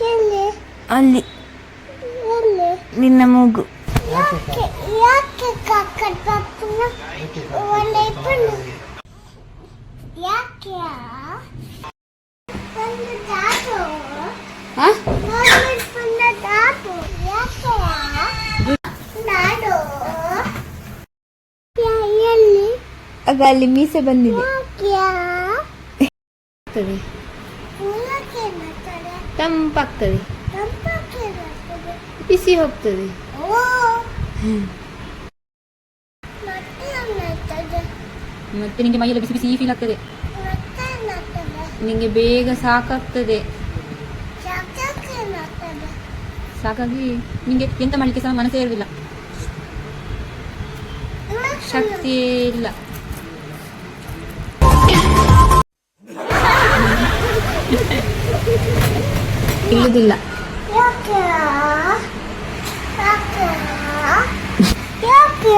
ಎಲ್ಲಿ ಅಲ್ಲಿ ಎಲ್ಲಿ ನಿನ್ನ ಮೂಗು. ಯಾಕೆ ಯಾಕೆ ಕಾಕಟ್ ಪಾಪನ ಒಂದೇ ಪುಣ್ಣ ಯಾಕೆ ಒಂದು ದಾಟು ಒಂದು ಪುಣ್ಣ ದಾಟು ಯಾಕೆ ನಾಡು ಎಲ್ಲಿ ಆಗ ಅಲ್ಲಿ ಮೀಸೆ ಬಂದಿದೆ. ಯಾಕೆ ಆಗ್ತದೆ, ಯಾಕೆ ಮಾತಾಡ ತಂಪಾಗ್ತದೆ, ತಂಪಾಕೆ ಮಾತಾಡ ಬಿಸಿ ಹೋಗ್ತದೆ. ಓ ಮತ್ತೆ ಮಾತಾಡ ಮತ್ತೆ ನಿಂಗೆ ಮೈಯೆಲ್ಲ ಬಿಸಿ ಬಿಸಿ ಫೀಲ್ ಆಗ್ತದೆ. ಮತ್ತೆ ಮಾತಾಡ ನಿಂಗೆ ಬೇಗ ಸಾಕಾಗ್ತದೆ. ಯಾಕೆ ಮಾತಾಡ ಸಾಕಾಗಿ ನಿಂಗೆ ಎಂತ ಮಾಡ್ಲಿಕ್ಕೆ ಸಹ ಮನಸ್ಸೇ ಇರಲಿಲ್ಲ, ಶಕ್ತಿಯೇ ಇಲ್ಲ. ಇಲ್ಲದಿಲ್ಲ. ಯಾಕೆ ಯಾಕೆ ಯಾಕೆ